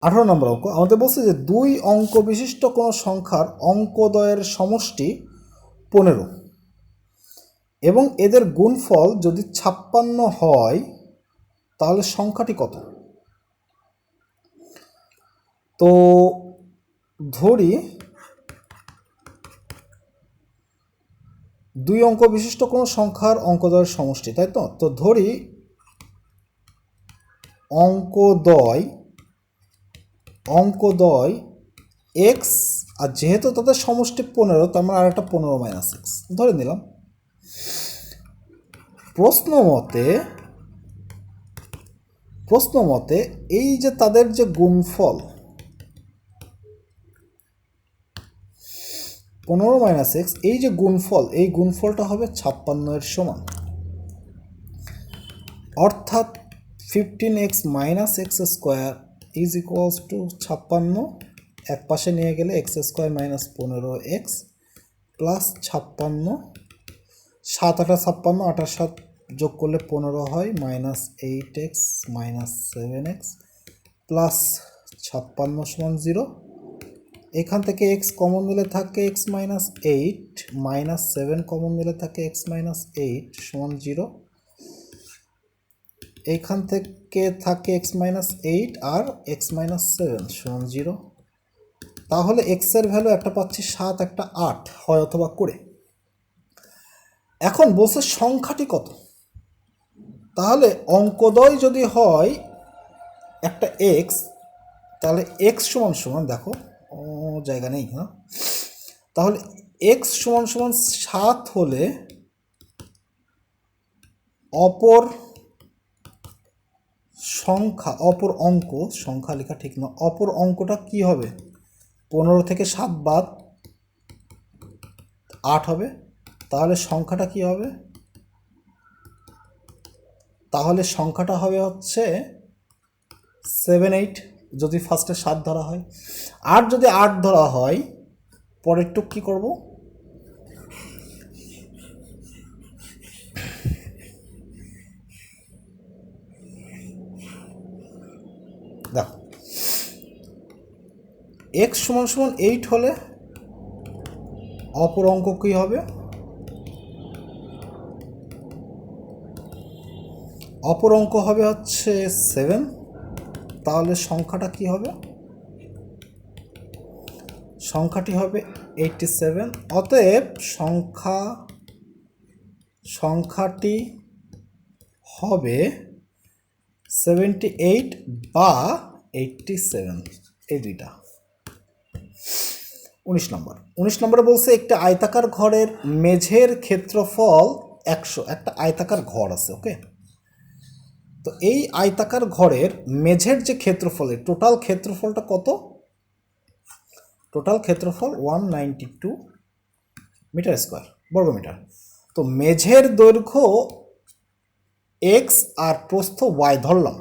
18 নম্বর অঙ্ক আমাদের বলছে যে 2 অঙ্ক বিশিষ্ট কোনো সংখ্যার অঙ্কদ্বয়ের সমষ্টি 15 এবং এদের গুণফল যদি 56 হয় তাহলে সংখ্যাটি কত। তো ধরি 2 অঙ্ক বিশিষ্ট কোনো সংখ্যার অঙ্কদ্বয়ের সমষ্টি, তাই তো। তো ধরি অঙ্কদ্বয় এক্স, আর যেহেতু তাদের সমষ্টি 15, তার মানে আরেকটা 15 মাইনাস এক্স ধরে নিলাম। প্রশ্ন মতে এই যে তাদের যে গুণফল 15 মাইনাস এক্স, এই যে গুণফল, এই গুণফলটা হবে 56 এর সমান, অর্থাৎ 15x minus x square is equals two 56। এক পাশে নিয়ে গেলে x square minus 15x plus 56, 7 8 56, 8 7 যোগ করলে 15 হয়, minus 8x minus 7x plus 56 সমান 0। এখান থেকে x কমন নিলে থাকে x মাইনাস 8 মাইনাস 7 কমন নিলে থাকে x মাইনাস 8 সমান 0। এইখান থেকে থাকে x মাইনাস 8 আর x মাইনাস 7 সমান 0। তাহলে x এর ভ্যালু একটা পাচ্ছি 7, একটা 8 হয় অথবা করে। এখন বলছে সংখ্যাটি কত। তাহলে অঙ্কদ্বয় যদি হয় একটা x, তাহলে x সমান সমান, দেখো জায়গা নেই, হ্যাঁ, তাহলে x সমান সমান 7 হলে অপর অঙ্ক, সংখ্যা লেখা ঠিক না, অপর অঙ্কটা কি হবে, 15 থেকে 7 বাদ 8 হবে। তাহলে সংখ্যাটা কি হবে, তাহলে সংখ্যাটা হবে হচ্ছে 7 8, যদি ফার্স্টে 7 ধরা হয়। আর যদি 8 ধরা হয়, পরের টুক কী করব, দেখো x সমান সমান 8 হলে অপর অঙ্ক কী হবে, অপর অঙ্ক হবে হচ্ছে 7। তাহলে সংখ্যাটা কি হবে, সংখ্যাটি হবে 87। অতএব সংখ্যাটি হবে 78 বা 87, এই দুইটা। 19 নম্বরে বলছে একটি আয়তাকার ঘরের মেঝের ক্ষেত্রফল 100। একটা আয়তাকার ঘর আছে, ওকে। তো এই আয়তাকার ঘরের মেঝের যে ক্ষেত্রফলের টোটাল ক্ষেত্রফলটা কত, টোটাল ক্ষেত্রফল 192 মিটার স্কোয়ার, বর্গমিটার। তো মেঝের দৈর্ঘ্য এক্স আর প্রস্থ ওয়াই ধরলাম।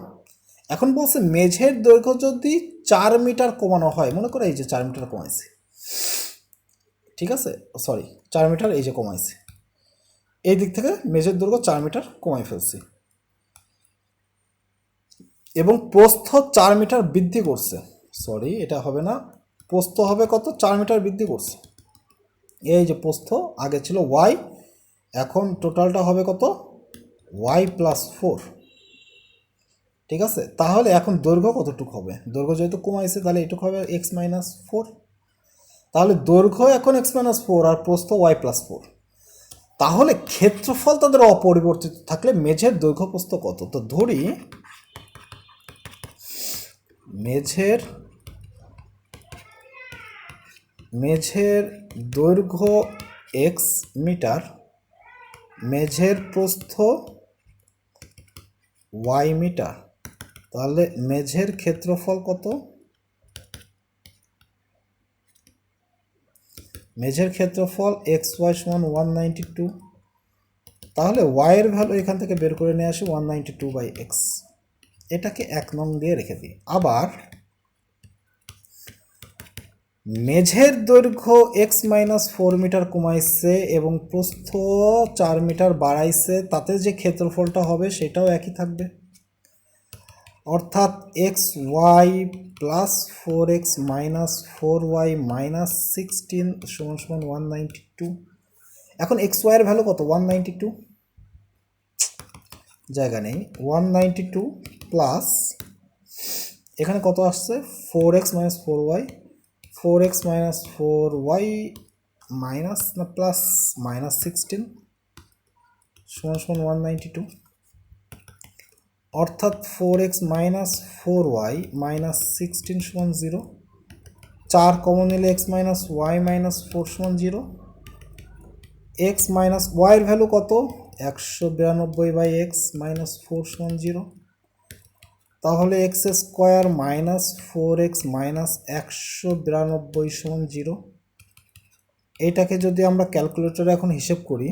এখন বলছে মেঝের দৈর্ঘ্য যদি 4 মিটার কমানো হয়, মনে করো এই যে 4 মিটার কমাইছে, ঠিক আছে, সরি 4 মিটার এই যে কমাইছে, এই দিক থেকে মেঝের দৈর্ঘ্য 4 মিটার কমাই ফেলছি, এবং প্রস্থ 4 মিটার বৃদ্ধি করছে, সরি এটা হবে না, প্রস্থ হবে কত, 4 মিটার বৃদ্ধি করছে। এই যে প্রস্থ আগে ছিল ওয়াই, এখন টোটালটা হবে কত, ওয়াই প্লাস 4, ঠিক আছে। তাহলে এখন দৈর্ঘ্য কতটুকু হবে, দৈর্ঘ্য যেহেতু কমাইছে তাহলে এটুকু হবে এক্স মাইনাস 4। তাহলে দৈর্ঘ্য এখন এক্স মাইনাস 4 আর প্রস্থ ওয়াই প্লাস 4। তাহলে ক্ষেত্রফল তাদের অপরিবর্তিত থাকলে মেঝের দৈর্ঘ্য প্রস্থ কত। তো ধরি মেঝের দৈর্ঘ্য এক্স মিটার, মেঝের প্রস্থ ওয়াই মিটার, তাহলে মেঝের ক্ষেত্রফল কত, মেঝের ক্ষেত্রফল এক্স ওয়াই সমান 192। তাহলে ওয়াইয়ের ভ্যালু এখান থেকে বের করে নিয়ে আসি 192/x, এটাকে 1 নং দিয়ে রেখে দিই। আবার মেঝের দৈর্ঘ্য এক্স মাইনাস 4 মিটার কমাইছে এবং প্রস্থ 4 মিটার বাড়াইছে, তাতে যে ক্ষেত্রফলটা হবে সেটাও একই থাকবে। অর্থাৎ x y plus 4x minus 4y minus 16 সমান সমান 192। এখন এক্স ওয়াইয়ের ভ্যালু কত? 192, জায়গা নেই। 192 প্লাস এখানে কত আসছে? 4x minus 4y, 4x minus 4y minus না প্লাস মাইনাস 16 সমান সমান 192। অর্থাৎ 4x মাইনাস 4y মাইনাস 16 সমান 0। 4 কমন নিলে x মাইনাস ওয়াই মাইনাস 4 সমান 0। এক্স মাইনাস ওয়াইয়ের ভ্যালু কত? 192 বাই এক্স মাইনাস 4 সমান 0। তাহলে x square minus 4x minus 192 সমান 0। এইটাকে যদি আমরা ক্যালকুলেটরে এখন হিসেব করি,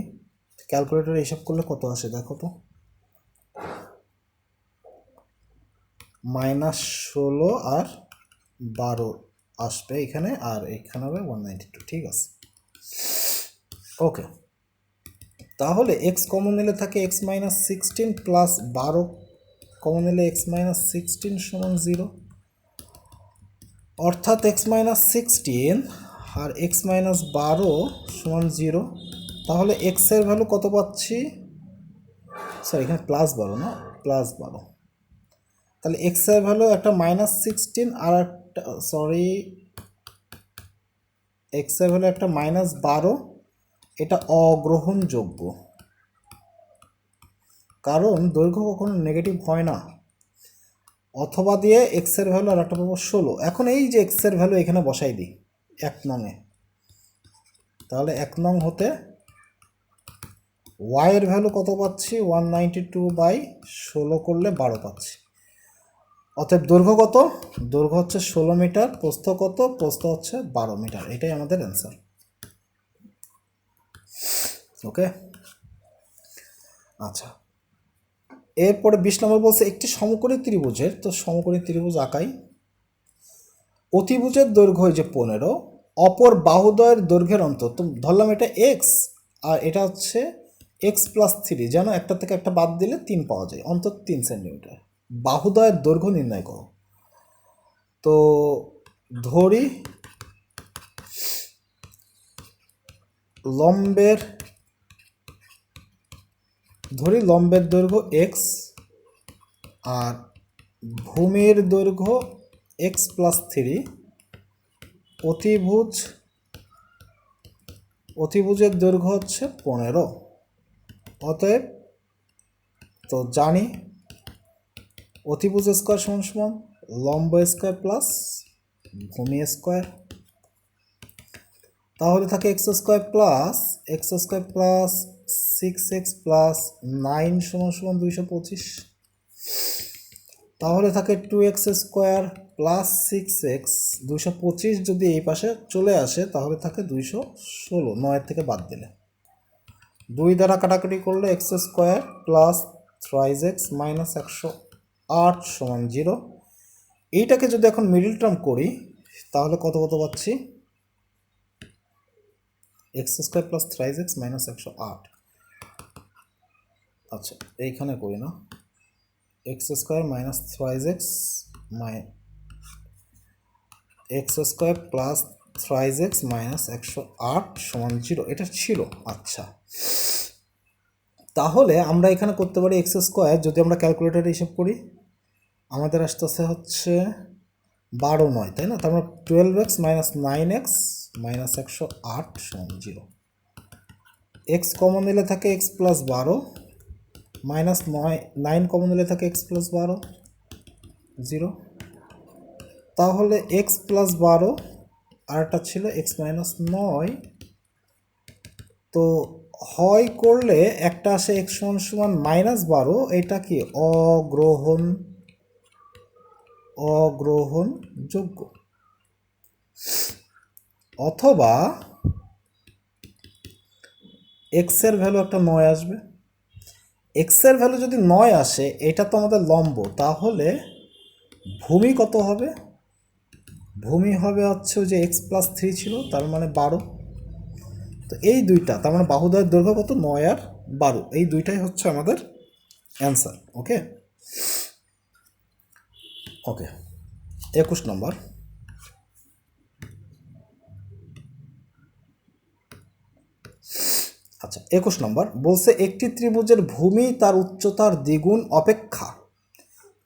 ক্যালকুলেটরে হিসাব করলে কত আসে দেখো তো। -16 আর 12 আসবে এখানে, আর এখানে হবে 192। ঠিক আছে, ওকে। তাহলে এক্স কমন নিলে থাকে এক্স মাইনাস 16 প্লাস 12 কমন নিলে এক্স মাইনাস 16 সমান 0। অর্থাৎ এক্স মাইনাস 16 আর এক্স মাইনাস 12 সমান 0। তাহলে এক্সের ভ্যালু কত পাচ্ছি? সরি, এখানে প্লাস 12 না, প্লাস 12। তাহলে এক্সের ভ্যালু একটা -16 আর একটা, সরি, এক্সের ভ্যালু একটা -12। এটা অগ্রহণযোগ্য, কারণ দৈর্ঘ্য কখনো নেগেটিভ হয় না। অথবা দিয়ে এক্সের ভ্যালু আর একটা পাবো 16। এখন এই যে এক্সের ভ্যালু এখানে বসাই দিই 1 নংয়ে, তাহলে 1 নং হতে ওয়াইয়ের ভ্যালু কত পাচ্ছি? 192 বাই 16 করলে 12 পাচ্ছি। অতএব দৈর্ঘ্য কত? দৈর্ঘ্য হচ্ছে 16 মিটার, প্রস্থ কত? প্রস্থ হচ্ছে 12 মিটার। এটাই আমাদের অ্যান্সার। ওকে, আচ্ছা। এরপরে 20 নম্বর বলছে একটি সমকোণী ত্রিভুজের, তো সমকোণী ত্রিভুজ আঁকাই। অতিভুজের দৈর্ঘ্য যে 15, অপর বাহুদ্বয়ের দৈর্ঘ্যের অন্তর, তো ধরলাম এটা এক্স আর এটা হচ্ছে এক্স প্লাস 3, যেন একটা থেকে একটা বাদ দিলে 3 পাওয়া যায়, অন্তত 3 সেন্টিমিটার। বাহুদ্বয়ের দৈর্ঘ্য নির্ণয় করো। তো ধরি লম্বের দৈর্ঘ্য এক্স আর ভূমির দৈর্ঘ্য এক্স প্লাস 3। অতিভুজের দৈর্ঘ্য হচ্ছে 15। অতএব তো জানি অতিভুজ স্কোয়ার সমান সমান লম্ব স্কোয়ার প্লাস ভূমি স্কোয়ার। তাহলে থাকে x square plus 6x plus 9 সমান সমান 225। তাহলে থাকে 2x স্কোয়ার প্লাস 6x, 225 যদি এই পাশে চলে আসে তাহলে থাকে 216, 9 থেকে বাদ দিলে। 2 দ্বারা কাটাকাটি করলে x square plus 3x minus 108 সমান 0। এইটাকে যদি এখন মিডল টার্ম করি তাহলে কত পাচ্ছি? X square plus 3x minus 108। আচ্ছা, এইখানে করি না, x square minus 3x x square plus 3x minus 108 সমান 0, এটা ছিল। আচ্ছা, তাহলে আমরা এখানে করতে পারি এক্স স্কোয়ার, যদি আমরা ক্যালকুলেটারে হিসেব করি আমাদের আসতেছে হচ্ছে 12 9, তাই না? তার মানে 12x মাইনাস 9x মাইনাস 108 সমান 0। এক্স কমন নিলে থাকে এক্স প্লাস 12 মাইনাস 9 কমন নিলে থাকে এক্স প্লাস 12 0। তাহলে এক্স প্লাস 12 আর একটা ছিল এক্স মাইনাস 9। তো হয় করলে একটা আসে এক্স সমান সমান -12, এটা কি অগ্রহণযোগ্য। অথবা এক্সের ভ্যালু একটা 9 আসবে। এক্সের ভ্যালু যদি 9 আসে, এটা তো আমাদের লম্ব, তাহলে ভূমি কত হবে? ভূমি হবে হচ্ছে যে এক্স প্লাস 3 ছিল, তার মানে 12। তো এই দুইটা, তার মানে বাহুদ্বয়ের দৈর্ঘ্য কত? 9 আর 12, এই দুইটাই হচ্ছে আমাদের অ্যান্সার। ওকে, ওকে, 21 নম্বর। আচ্ছা, 21 নম্বর বলছে একটি ত্রিভুজের ভূমি তার উচ্চতার দ্বিগুণ অপেক্ষা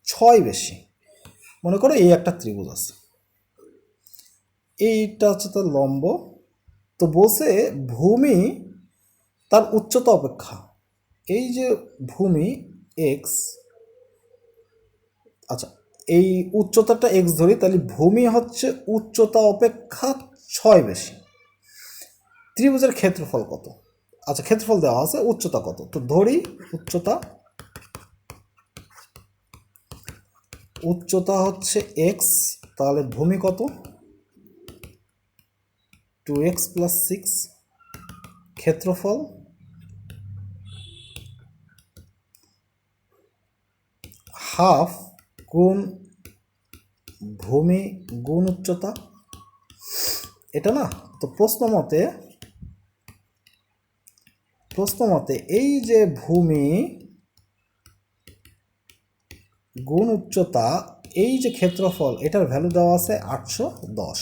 6 বেশি। মনে করো এই একটা ত্রিভুজ আছে, এইটা হচ্ছে তার লম্ব। তো বলছে ভূমি তার উচ্চতা অপেক্ষা, এই যে ভূমি এক্স, আচ্ছা এই উচ্চতাটা এক্স ধরি, তাহলে ভূমি হচ্ছে উচ্চতা অপেক্ষা 6 বেশি। ত্রিভুজের ক্ষেত্রফল কত? আচ্ছা ক্ষেত্রফল দেওয়া আছে, উচ্চতা কত? তো ধরি উচ্চতা হচ্ছে এক্স, তাহলে ভূমি কত? 2x + 6। ক্ষেত্রফল হাফ গুণ ভূমি গুণ উচ্চতা, এটা না? তো প্রশ্ন মতে এই যে ভূমি গুণ উচ্চতা, এই যে ক্ষেত্রফল, এটার ভ্যালু দেওয়া আছে 810।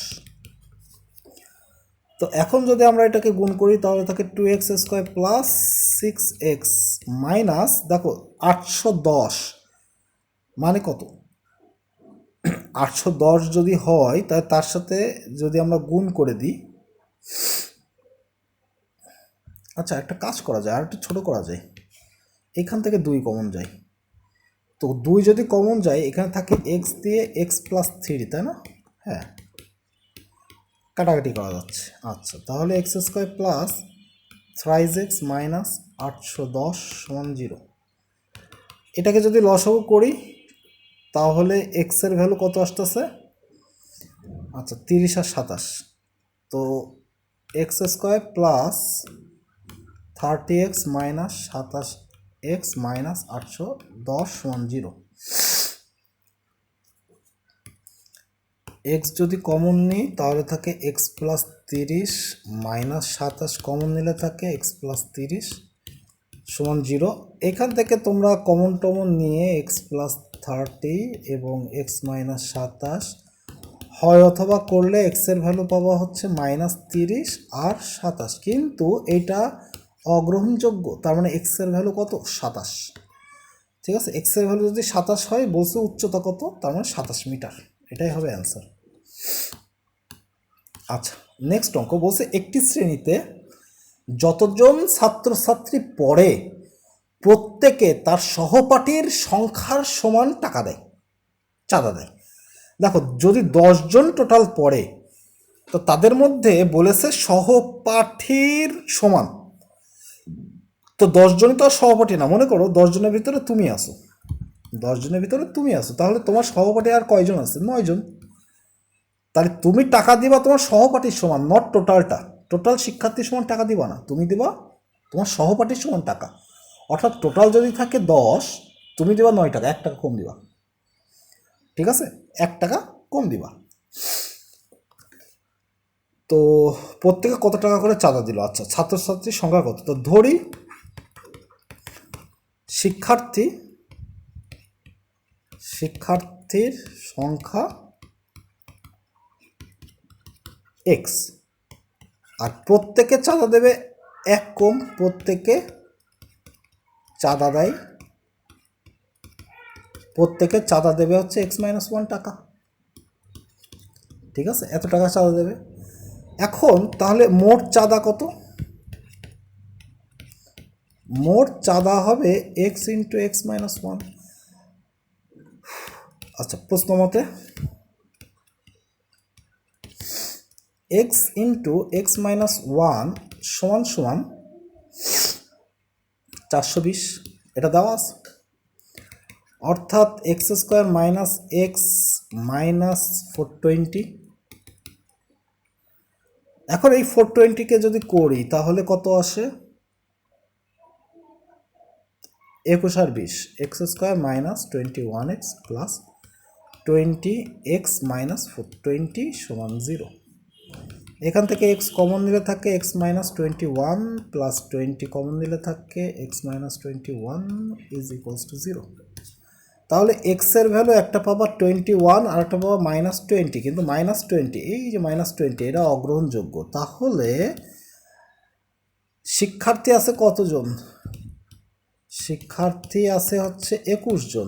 তো এখন যদি আমরা এটাকে গুণ করি তাহলে থাকে 2x² + 6x মাইনাস, দেখো 810 মানে কত? 810 যদি হয় তাহলে তার সাথে যদি আমরা গুণ করে দিই, আচ্ছা একটা কাজ করা যায়, আর একটু ছোটো করা যায়, এখান থেকে 2 কমন যায়। তো 2 যদি কমন যায়, এখানে থাকে এক্স দিয়ে x + 3, তাই না? হ্যাঁ, কাটাকাটি করা যাচ্ছে। আচ্ছা তাহলে x² + 3x মাইনাস 810 = 0। এটাকে যদি লসাগু করি তাহলে এক্সের ভ্যালু কত আসতেছে? আচ্ছা 30 আর 27, তো x² + 30x minus 27x minus 810 = 0। X যদি কমন নিই তাহলে থাকে x + 30 মাইনাস 27 কমন নিলে থাকে x + 30 = 0। এখান থেকে তোমরা কমন নিয়ে x + 30 এবং x - 27 হয় অথবা করলে x এর ভ্যালু পাওয়া হচ্ছে -30 আর 27, কিন্তু এটা অগ্রহণযোগ্য, তার মানে x এর ভ্যালু কত? 27। ঠিক আছে, x এর ভ্যালু যদি 27 হয়, বলছে উচ্চতা কত, তার মানে 27 মিটার, এটাই হবে অ্যান্সার। আচ্ছা নেক্সট অঙ্ক বলছে একটি শ্রেণীতে যতজন ছাত্রছাত্রী পড়ে প্রত্যেকে তার সহপাঠীর সংখ্যার সমান টাকা দেয়, চাঁদা দেয়। দেখো যদি 10 জন টোটাল পড়ে, তো তাদের মধ্যে বলেছে সহপাঠীর সমান, তো 10 জনই তো আর সহপাঠী না। মনে করো 10 জনের ভিতরে তুমি আসো, 10 জনের ভিতরে তুমি আসো, তাহলে তোমার সহপাঠী আর কয়জন আছে? 9 জন। তাহলে তুমি টাকা দিবা তোমার সহপাঠীর সমান, নট টোটালটা, টোটাল শিক্ষার্থীর সমান টাকা দিবা না, তুমি দিবা তোমার সহপাঠীর সমান টাকা। অর্থাৎ টোটাল যদি থাকে 10, তুমি দিবা 9 টাকা, 1 টাকা কম দিবা। ঠিক আছে, 1 টাকা কম দিবা। তো প্রত্যেকে কত টাকা করে চাঁদা দিল? আচ্ছা ছাত্রছাত্রীর সংখ্যা কত? তো ধরি শিক্ষার্থীর সংখ্যা এক্স, আর প্রত্যেকে চাঁদা দেবে 1 কম, প্রত্যেকে চাঁদা দেয়, প্রত্যেকে চাঁদা দেবে হচ্ছে x - 1 টাকা। ঠিক আছে, এত টাকা চাঁদা দেবে। এখন তাহলে মোট চাঁদা কত? মোট চাঁদা হবে x × x - 1। আচ্ছা প্রশ্ন মতে x × x - 1 সমান 420, এটা দেওয়া আছে। অর্থাৎ x² - x - 420। এখন এই 420কে যদি করি তাহলে কত আসে? 21 আর 20, x² - 21x + 20x - 420 = 0। এখান থেকে x কমন নিলে থাকে x - 21 + 20 কমন নিলে থাকে x - 21 = 0। তাহলে এক্সের ভ্যালু একটা পাবা 21 আর একটা পাবা -20, কিন্তু -20, এই যে -20 এটা অগ্রহণযোগ্য। তাহলে শিক্ষার্থী আছে কতজন? শিক্ষার্থী আছে হচ্ছে 21 জন।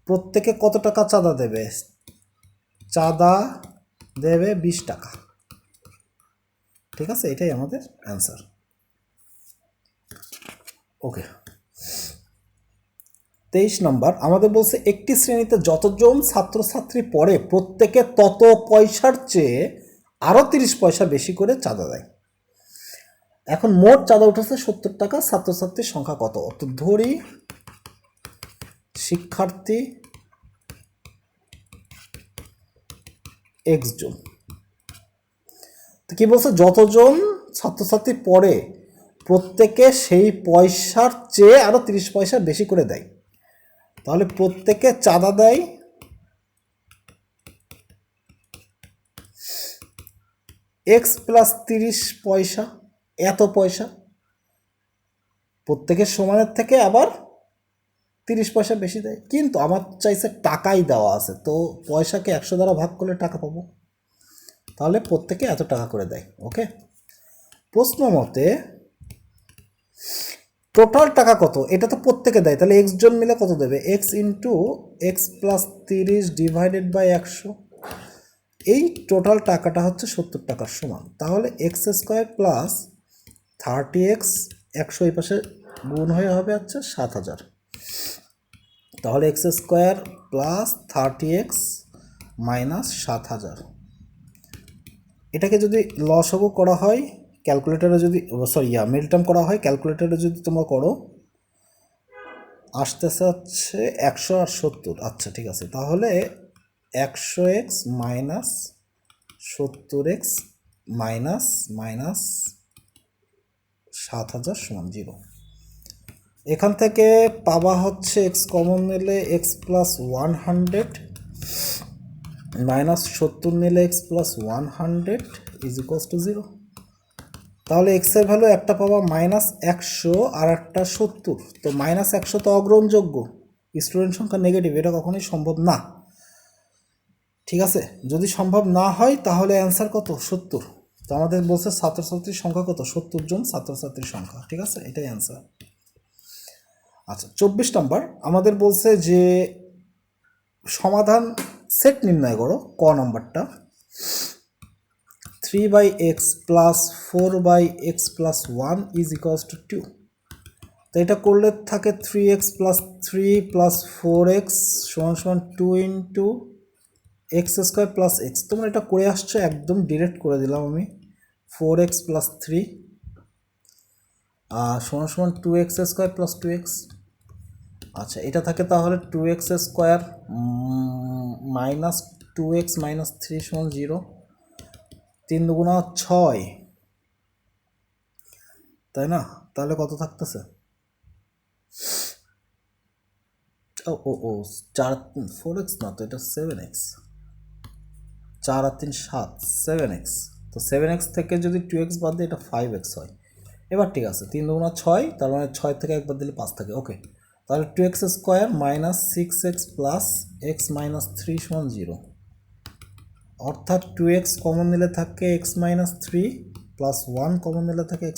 প্রত্যেকে কত টাকা চাঁদা দেবে? চাঁদা দেবে 20 টাকা। ঠিক আছে, এটাই আমাদের অ্যান্সার। ওকে, 23 নম্বর আমাদের বলছে একটি শ্রেণীতে যতজন ছাত্রছাত্রী পড়ে প্রত্যেকে তত পয়সার চেয়ে আরও 30 পয়সা বেশি করে চাঁদা দেয়। এখন মোট চাঁদা উঠেছে 70 টাকা, ছাত্রছাত্রীর সংখ্যা কত? তো ধরি শিক্ষার্থী x জন। তো কি বলছে? যতজন ছাত্রছাত্রী পড়ে প্রত্যেকে সেই পয়সার চেয়ে আরও 30 পয়সা বেশি করে দেয়। তাহলে প্রত্যেকে চাঁদা দেয় x প্লাস 30 পয়সা, এত পয়সা। প্রত্যেকের সমানের থেকে আবার 30 পয়সা বেশি দেয়, কিন্তু আমার চাইছে টাকাই দেওয়া আছে, তো পয়সাকে 100 দ্বারা ভাগ করলে টাকা পাবো। তাহলে প্রত্যেকে এত টাকা করে দেয়। ওকে, প্রশ্ন মতে টোটাল টাকা কত? এটা তো প্রত্যেকে দেয়, তাহলে x জন মিলে কত দেবে? x into x plus 30 divided by 100। এই টোটাল টাকাটা হচ্ছে 70 টাকার সমান। তাহলে এক্স স্কোয়ার প্লাস 30x, 100 এই পাশে গুণ হয়ে হবে হচ্ছে 7000। তাহলে x square plus 30x minus 7000। এটাকে যদি লসাগু করা হয় ক্যালকুলেটারে, যদি মিডটার্ম করা হয় ক্যালকুলেটারে যদি তোমরা করো, আসতেছে হচ্ছে 100 আর 70। আচ্ছা ঠিক আছে, তাহলে 100x minus 70x minus minus 7000 সমান 0। এখান থেকে পাবা হচ্ছে x কমন নিলে x প্লাস 100 মাইনাস 70 নিলে x plus 100 is equals to 0। তাহলে x এর ভ্যালু একটা পাবা -100 আর একটা 70। তো -100 তো অগ্রহণযোগ্য, স্টুডেন্ট সংখ্যা নেগেটিভ, এটা কখনোই সম্ভব না। ঠিক আছে, যদি সম্ভব না হয় তাহলে অ্যান্সার কত? 70। তো আমাদের বলছে ছাত্রছাত্রীর সংখ্যা কত? 70 জন ছাত্রছাত্রীর সংখ্যা। ঠিক আছে, এটাই অ্যান্সার। আচ্ছা, 24 নম্বর আমাদের বলছে যে সমাধান সেট নির্ণয় করো। ক নাম্বারটা 3/x plus 4/x plus 1 is equals to 2। তো এটা করলে থাকে 3x প্লাস 3 প্লাস 4x সমান সমান 2 into x square plus x. তোমরা এটা করে আসছো, একদম ডিরেক্ট করে দিলাম আমি। 4x প্লাস 3 সমান সমান 2x স্কোয়ার প্লাস 2x। আচ্ছা, এটা থাকে তাহলে 2x square minus 2x minus 3 সমান 0। 3 দুগুণা 6, তাই না? তাহলে কত থাকতেছে? ও ও ও 4 4x না তো, এটা 7x। 4 আর 3 7, 7x। তো 7x থেকে যদি 2x বাদ দিই এটা 5x হয়। এবার ঠিক আছে, 3 দুগুণা 6, তার মানে 6 থেকে একবার দিলে 5 থাকে। ওকে, তাহলে 2x square minus 6x plus x minus 3 সমান 0। অর্থাৎ 2x কমন নিলে থাকে x মাইনাস 3 প্লাস 1 কমন নিলে থাকে x,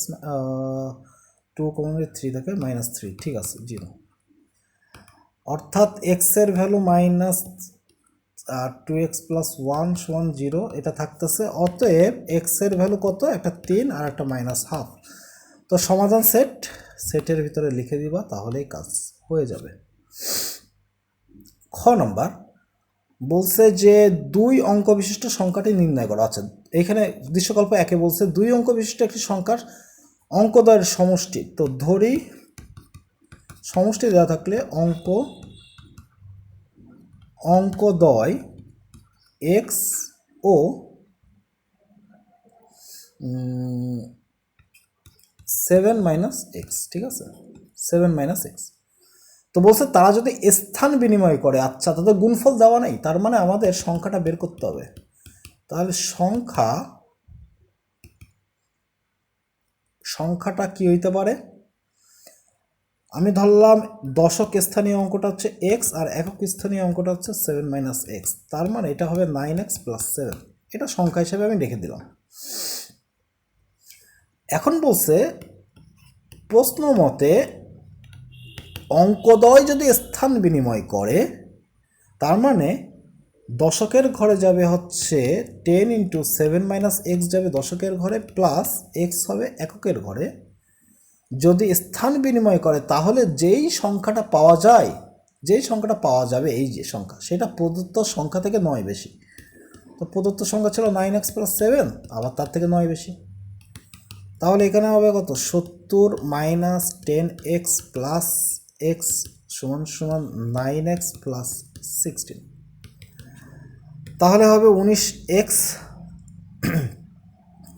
2 কমন নিলে 3 থাকে মাইনাস 3। ঠিক আছে, 0। অর্থাৎ x এর ভ্যালু মাইনাস 2x প্লাস 1 সমান 0 এটা থাকতেছে। অতএব x এর ভ্যালু কত? একটা 3 আর একটা মাইনাস হাফ। তো সমাধান সেটের ভিতরে লিখে দিবা, তাহলেই কাজ হয়ে যাবে। খ নম্বর বলছে যে 2 অঙ্ক বিশিষ্ট সংখ্যাটি নির্ণয় করো। আচ্ছা, এখানে দৃশ্যকল্প একে বলছে 2 অঙ্ক বিশিষ্ট একটি সংখ্যার অঙ্কদ্বয়ের সমষ্টি। তো ধরি সমষ্টি দেওয়া থাকলে অঙ্কদ্বয় x ও 7 মাইনাস এক্স। ঠিক আছে, 7 মাইনাস এক্স। তো বলছে তারা যদি স্থান বিনিময় করে, আচ্ছা তাদের গুণফল দেওয়া নেই, তার মানে আমাদের সংখ্যাটা বের করতে হবে। তাহলে সংখ্যাটা কি হইতে পারে? আমি ধরলাম দশক স্থানীয় অঙ্কটা হচ্ছে এক্স আর একক স্থানীয় অঙ্কটা হচ্ছে 7 - এক্স, তার মানে এটা হবে 9x + 7। এটা সংখ্যা হিসেবে আমি রেখে দিলাম। এখন বলছে প্রশ্ন মতে অঙ্কদ্বয় যদি স্থান বিনিময় করে, তার মানে দশকের ঘরে যাবে হচ্ছে 10 × 7 - এক্স যাবে দশকের ঘরে, প্লাস এক্স হবে এককের ঘরে। যদি স্থান বিনিময় করে তাহলে যেই সংখ্যাটা পাওয়া যায়, যেই সংখ্যাটা পাওয়া যাবে, এই যে সংখ্যা, সেটা প্রদত্ত সংখ্যা থেকে 9 বেশি। তো প্রদত্ত সংখ্যা ছিল 9x + 7, আবার তার থেকে 9 বেশি। তাহলে এখানে হবে কত? 70 - 10x + x = 9x + 16। তাহলে হবে 19x,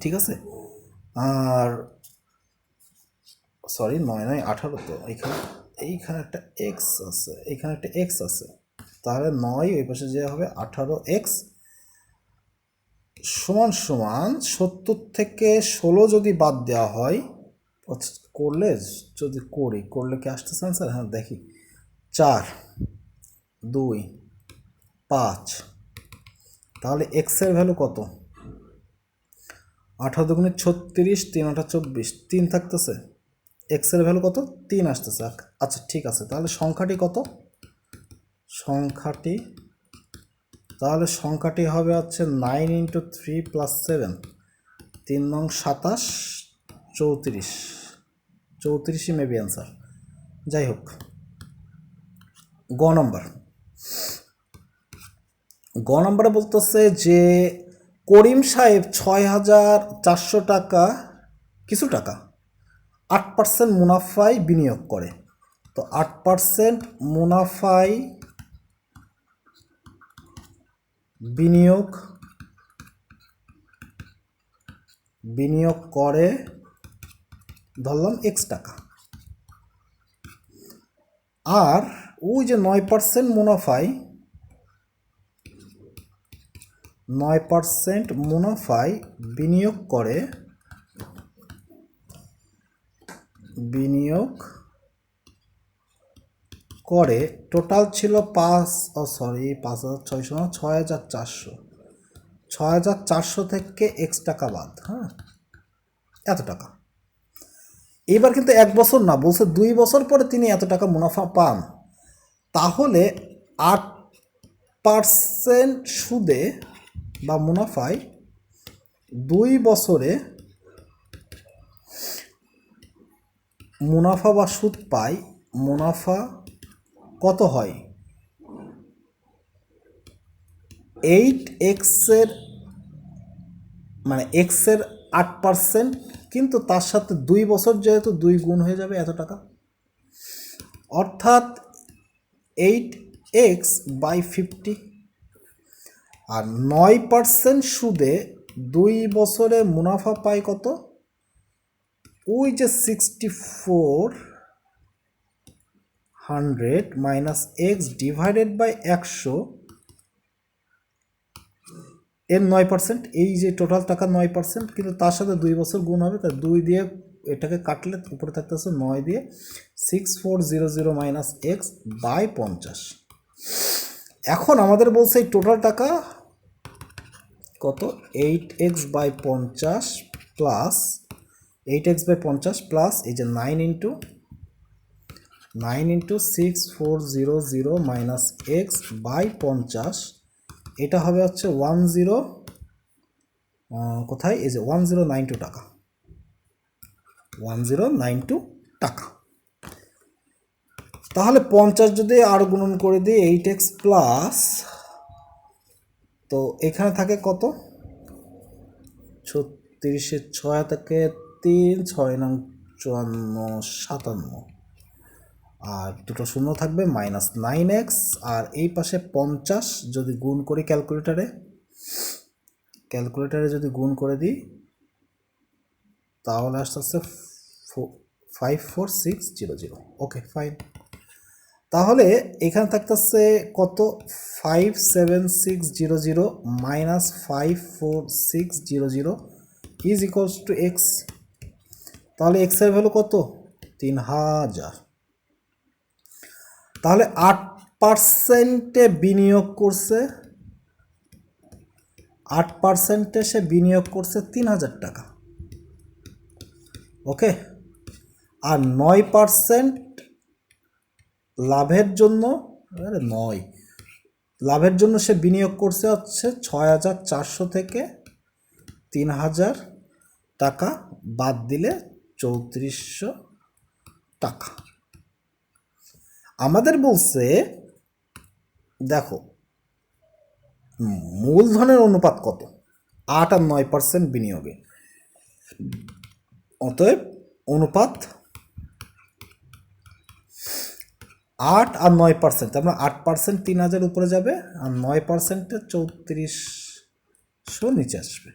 ঠিক আছে। আর সরি, 9 9 18, তো এইখানে একটা এক্স আছে, এইখানে একটা এক্স আছে, তাহলে 9 ওই পাশে যে হবে 18x = 70 থেকে 16 যদি বাদ দেওয়া হয়, করলে যদি করলে কি আসতেছে আনসার? হ্যাঁ দেখি, 4 2 5, তাহলে এক্সের ভ্যালু কত? 18 × 2 = 36, 3 × 8 = 24, 3 থাকতেছে। এক্সের ভ্যালু কত? 3 আসতেছে। আচ্ছা ঠিক আছে, তাহলে সংখ্যাটি কত? সংখ্যাটি হবে হচ্ছে 9 × 3 + 7, 3 নং 27, 34ই মেবি অ্যান্সার। যাই হোক, গ নম্বরে বলতেছে যে করিম সাহেব 6,400 টাকা, কিছু টাকা 8% মুনাফায় বিনিয়োগ করে। তো 8% মুনাফায় বিনিয়োগ করে ধরলাম x টাকা। আর ওই যে 9% মুনাফায় বিনিয়োগ করে টোটাল ছিল 6,400 থেকে x টাকা বাদ। হ্যাঁ, এত টাকা। এবার কিন্তু 1 বছর না, বলছে 2 বছর পরে তিনি এত টাকা মুনাফা পান। তাহলে 8% সুদে বা মুনাফায় 2 বছরে মুনাফা বা সুদ পায়, মুনাফা কত হয়? 8x এর মানে x এর 8%, কিন্তু তার সাথে 2 বছর যেহেতু 2 গুণ হয়ে যাবে এত টাকা, অর্থাৎ 8x/50। আর 9% সুদে 2 বছরে মুনাফা পায় কত? ওই যে 6400 - x / 100 এর 9%, এই যে টোটাল টাকা 9%, কিন্তু তার সাথে 2 বছর গুণ হবে, তাই 2 দিয়ে এটাকে কাটলে উপরে থাকতেছে 9 দিয়ে 6400 - x / 50। এখন আমাদের বলছে এই টোটাল টাকা কত? 8x/50 প্লাস 8x/50 প্লাস এই যে 9 × 6400 - x / 50, এটা হবে হচ্ছে 10, কোথায়? এই যে 1092 টাকা, 1092 টাকা। তাহলে 50 যদি আর গুণন করে দিই 8x প্লাস, তো এখানে থাকে কত? 36 6 থেকে 3, 6 নং 54 57, আর দুটো শূন্য থাকবে, -9x, আর এই পাশে 50 যদি গুণ করি ক্যালকুলেটারে যদি গুণ করে দিই, তাহলে আসতে 54600। Okay fine. তাহলে এখানে থাকতেছে কত? 57600 - 54600 = x। তাহলে x এর ভ্যালু কত? 3000। তাহলে 8%-এ বিনিয়োগ করছে, 8%-এ সে বিনিয়োগ করছে 3,000 টাকা। ওকে, আর 9% লাভের জন্য, লাভের জন্য সে বিনিয়োগ করছে হচ্ছে 6,400 থেকে 3,000 টাকা বাদ দিলে 3,400 টাকা। আমাদের বলছে দেখো মূলধনের অনুপাত কত, 8 আর 9% বিনিয়োগে, অতএব অনুপাত 8 আর 9%, আমরা 8% 3,000 উপরে যাবে আর 9%-এ 3,400 নিচে আসবে।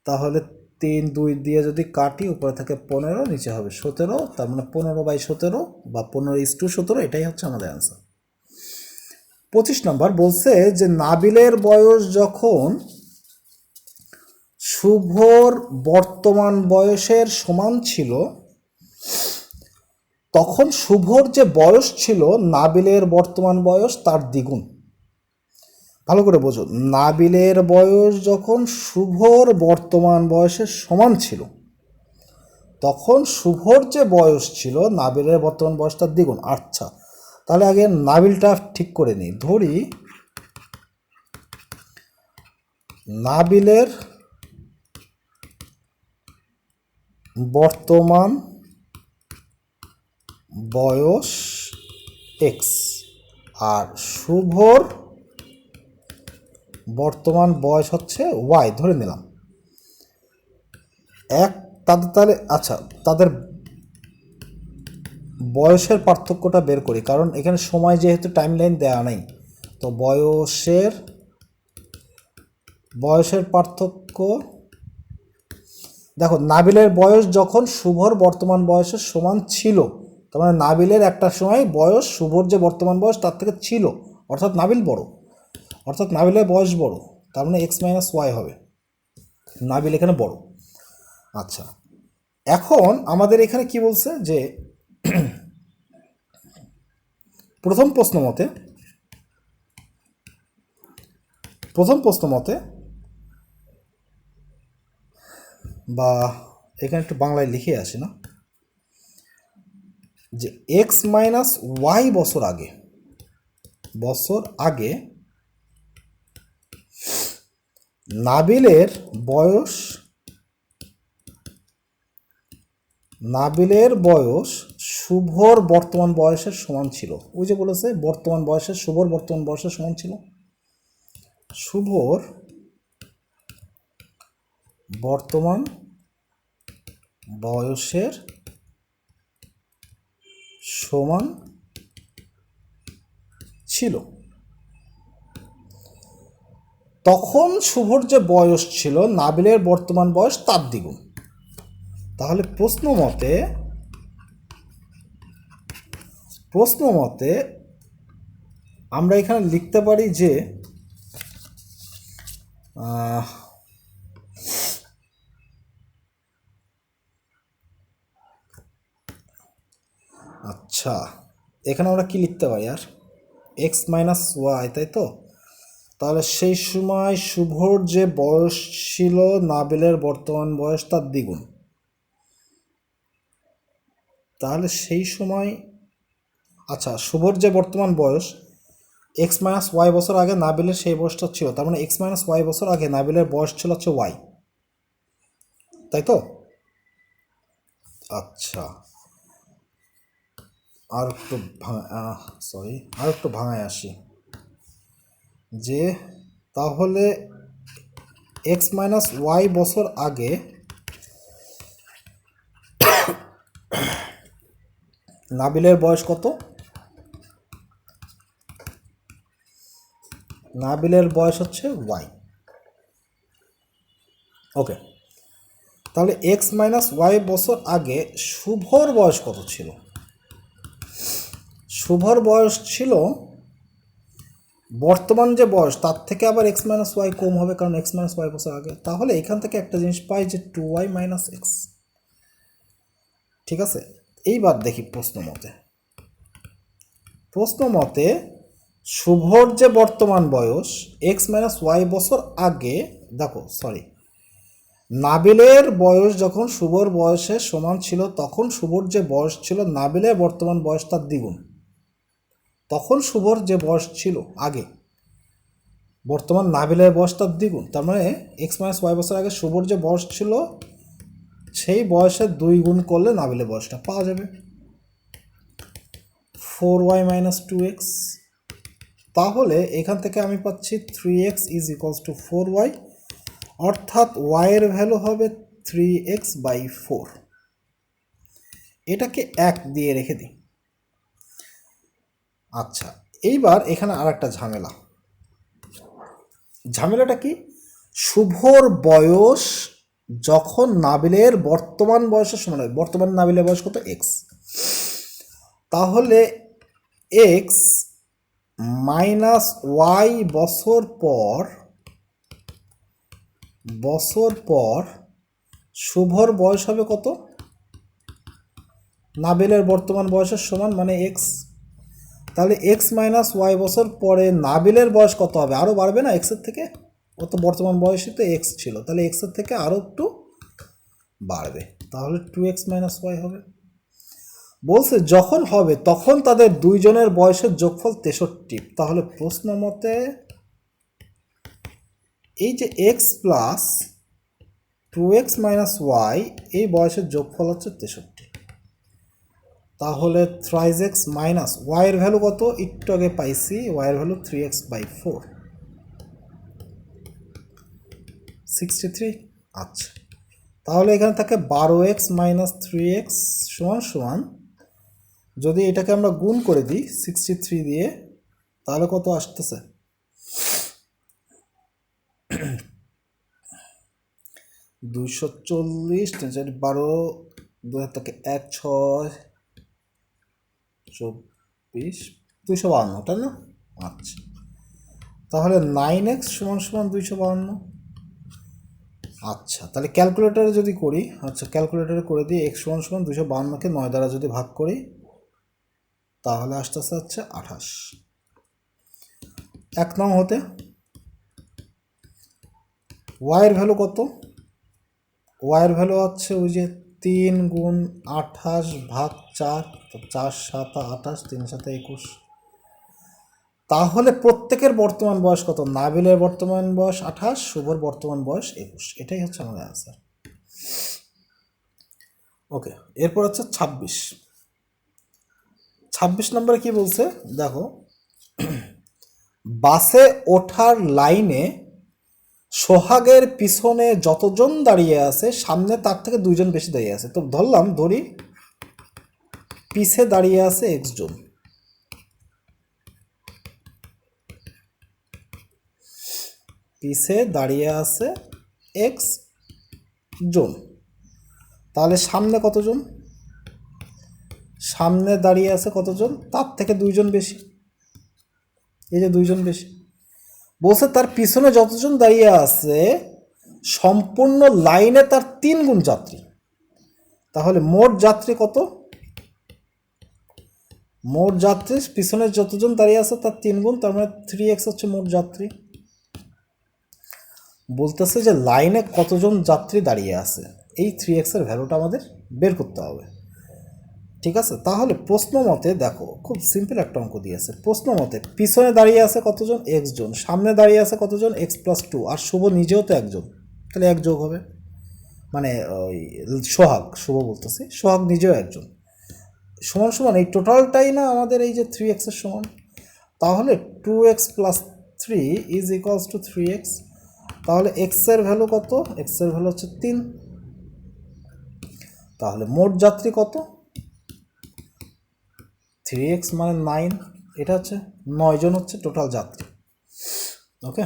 তাহলে 3 2 দিয়ে যদি কাটি, উপরে থাকে 15, নিচে হবে 17, তার মানে 15/17 বা 15:17, এটাই হচ্ছে আমাদের অ্যান্সার। 25 নম্বর বলছে যে নাবিলের বয়স যখন শুভর বর্তমান বয়সের সমান ছিল, তখন শুভর যে বয়স ছিল নাবিলের বর্তমান বয়স তার দ্বিগুণ। ভালো করে বোঝো, নাবিলের বয়স যখন শুভর বর্তমান বয়সের সমান ছিল, তখন শুভর যে বয়স ছিল নাবিলের বর্তমান বয়স তার দ্বিগুণ। আচ্ছা, তাহলে আগে নাবিলটা ঠিক করে নিই। ধরি নাবিলের বর্তমান বয়স এক্স আর শুভর বর্তমান বয়স হচ্ছে ওয়াই ধরে নিলাম। তাহলে আচ্ছা, তাদের বয়সের পার্থক্যটা বের করি, কারণ এখানে সময় যেহেতু টাইম লাইন দেওয়া নেই, তো বয়সের পার্থক্য দেখো, নাবিলের বয়স যখন শুভর বর্তমান বয়সের সমান ছিল, তার মানে নাবিলের একটা সময় বয়স শুভর যে বর্তমান বয়স তার থেকে ছিল, অর্থাৎ নাবিল বড়, অর্থাৎ নাবিলের বয়স বড়, তার মানে x - y হবে, নাবিল এখানে বড়। আচ্ছা, এখন আমাদের এখানে কি বলছে যে প্রথম প্রশ্ন মতে বা এখানে একটু বাংলায় লিখে আসি না, যে x - y বছর আগে নাবিলের বয়স শুভর বর্তমান বয়সের সমান ছিল। ওই যে বলেছে শুভর বর্তমান বয়সের সমান ছিল, শুভর বর্তমান বয়সের সমান ছিল, তখন শুভর যে বয়স ছিল নাবিলের বর্তমান বয়স তার দ্বিগুণ। তাহলে প্রশ্ন মতে আমরা এখানে লিখতে পারি যে আচ্ছা, এখানে আমরা কি লিখতে পারি আর x - y, তাই তো? তাহলে সেই সময় শুভর যে বয়স ছিল নাবিলের বর্তমান বয়স তার দ্বিগুণ, তাহলে সেই সময় আচ্ছা, শুভর যে বর্তমান বয়স x - y বছর আগে নাবিলের সেই বয়সটা ছিল, তার মানে x - y বছর আগে নাবিলের বয়স ছিল হচ্ছে y, তাই তো? আচ্ছা, আর একটু ভাঙায় আসি, যে তাহলে x - y বছর আগে নাবিলের বয়স কত? নাবিলের বয়স হচ্ছে y। ওকে, তাহলে x - y বছর আগে শুভর বয়স কত ছিল? শুভর বয়স ছিল বর্তমান যে বয়স তার থেকে আবার x - y কম হবে, কারণ x - y বছর আগে। তাহলে এখান থেকে একটা জিনিস পাই যে 2y - x। ঠিক আছে, এইবার দেখি প্রশ্ন মতে, প্রশ্ন মতে শুভর যে বর্তমান বয়স এক্স মাইনাস ওয়াই বছর আগে, দেখো সরি, নাবিলের বয়স যখন শুভর বয়সের সমান ছিল তখন শুভর যে বয়স ছিল নাবিলের বর্তমান বয়স তার দ্বিগুণ। তখন শুভর যে বয়স ছিল আগে, বর্তমান নাবিলের বয়স তার দ্বিগুণ, তার মানে এক্স মাইনাস ওয়াই বছর আগে শুভর যে বয়স ছিল সেই বয়সের 2 গুণ করলে নাবিলের বয়সটা পাওয়া যাবে, 4y মাইনাস 2x। তাহলে এখান থেকে আমি পাচ্ছি 3x is equals two 4y, অর্থাৎ y এর ভ্যালু হবে 3x/4। এটাকে 1 দিয়ে রেখে দিই। আচ্ছা, এইবার এখানে আর একটা ঝামেলাটা কি, শুভর বয়স যখন নাবিলের বর্তমান বয়সের সমান হয়, বর্তমান নাবিলের বয়স কত এক্স, তাহলে এক্স মাইনাস ওয়াই বছর পর শুভর বয়স হবে কত, নাবিলের বর্তমান বয়সের সমান মানে এক্স। তাহলে এক্স মাইনাস ওয়াই বছর পরে নাবিলের বয়স কত হবে, আরও বাড়বে না এক্সের থেকে, ও তো বর্তমান বয়সই তো এক্স ছিল, তাহলে এক্সের থেকে আরও একটু বাড়বে, তাহলে 2x মাইনাস ওয়াই হবে। বলছে যখন হবে তখন তাদের দুইজনের বয়সের যোগফল 63। তাহলে প্রশ্ন মতে এই যে x plus 2x minus Y এই বয়সের যোগফল হচ্ছে 63। তাহলে থ্রাইজ এক্স মাইনাস ওয়াইয়ের ভ্যালু কত, একটু আগে পাইছি, ওয়াইয়ের ভ্যালু 3x/4, 63। আচ্ছা, তাহলে এখানে থাকে 12x মাইনাস 3x সমান, যদি এটাকে আমরা গুণ করে দিই 63 দিয়ে, তাহলে কত আসতেছে, 240, 12, 2 থেকে 1, 6, 24, 252, তাই না? আচ্ছা, তাহলে 9x সমান 252। আচ্ছা, তাহলে ক্যালকুলেটারে যদি করি, আচ্ছা ক্যালকুলেটারে করে দিই, x সমান 252কে 9 দ্বারা যদি ভাগ করি তাহলে আসতেছে হচ্ছে 28। 1 নং হতে ওয়াইয়ের ভ্যালু কত, ওয়াইয়ের ভ্যালু হচ্ছে ওই যে 3 গুণ 28 ভাগ 4, তো 4 7 28, 3 7 21। তাহলে প্রত্যেকের বর্তমান বয়স কত, নাবিলের বর্তমান বয়স 28, শুভর বর্তমান বয়স 21, এটাই হচ্ছে আমাদের অ্যান্সার। ওকে, এরপর হচ্ছে 26 নম্বরে কি বলছে দেখো, বাসে ওঠার লাইনে সোহাগের পিছনে যতজন দাঁড়িয়ে আছে সামনে তার থেকে 2 জন বেশি দাঁড়িয়ে আছে, তো ধরি পিছে দাঁড়িয়ে আছে x জন, পিছে দাঁড়িয়ে আছে x জন, তাহলে সামনে কতজন, সামনে দাঁড়িয়ে আছে কতজন, তার থেকে 2 জন বেশি, এই যে 2 জন বেশি। বলছে তার পিছনে যতজন দাঁড়িয়ে আছে সম্পূর্ণ লাইনে তার 3 গুণ যাত্রী, তাহলে মোট যাত্রী কত, মোট যাত্রী পিছনে যতজন দাঁড়িয়ে আছে তার 3 গুণ, তার মানে 3x হচ্ছে মোট যাত্রী। বলতেছে যে লাইনে কতজন যাত্রী দাঁড়িয়ে আছে, এই 3x এর ভ্যালুটা আমাদের বের করতে হবে, ঠিক আছে। তাহলে প্রশ্ন মতে দেখো খুব সিম্পল একটা অঙ্ক দিয়েছে, প্রশ্ন মতে পিছনে দাঁড়িয়ে আছে কতজন, x জন, সামনে দাঁড়িয়ে আছে কতজন, x + 2, আর শুভ নিজেও তো একজন, তাহলে 1 যোগ হবে, মানে ওই শুভ বলতেছি, সোহাগ নিজেও একজন, সমান এই টোটালটাই না আমাদের এই যে 3x এর সমান, তাহলে 2x + 3 is equals two 3x। তাহলে x এর ভ্যালু কত, x এর ভ্যালু হচ্ছে 3, তাহলে মোট যাত্রী কত, 3x মানে 9, এটা হচ্ছে 9 জন হচ্ছে টোটাল যাত্রী। ওকে,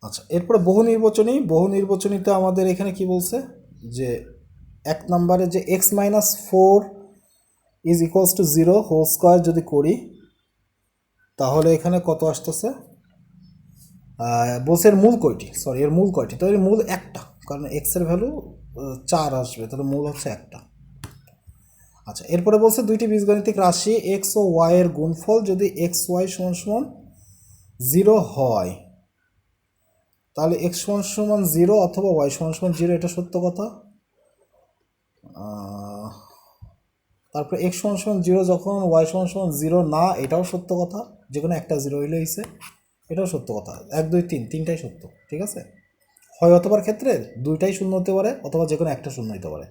আচ্ছা এরপরে বহু নির্বাচনীতে আমাদের এখানে কি বলছে যে 1 নম্বরে যে x - 4 is equals to 0 whole square যদি করি তাহলে এখানে কত আসতেছে, বলছে এর মূল কয়টি, এর মূল কয়টি, তো এর মূল একটা, কারণ x এর ভ্যালু 4 আসবে, তাহলে মূল হচ্ছে একটা। আচ্ছা, এরপরে বলছে দুইটি বীজগণিতিক রাশি এক্স ও ওয়াই এর গুণফল যদি এক্স ওয়াই সমান সমান 0 হয়, তাহলে এক্স সমান সমান 0 অথবা ওয়াই সমান সমান 0, এটা সত্য কথা। তারপরে এক্স সমান সমান 0 যখন ওয়াই সমান সমান 0 না, এটাও সত্য কথা, যে কোনো একটা 0 হইলে হইছে, এটাও সত্য কথা। 1 2 3 তিনটাই সত্য, ঠিক আছে। হয় অথবার ক্ষেত্রে দুইটাই শূন্য হতে পারে অথবা যে কোনো একটা শূন্য হতে পারে।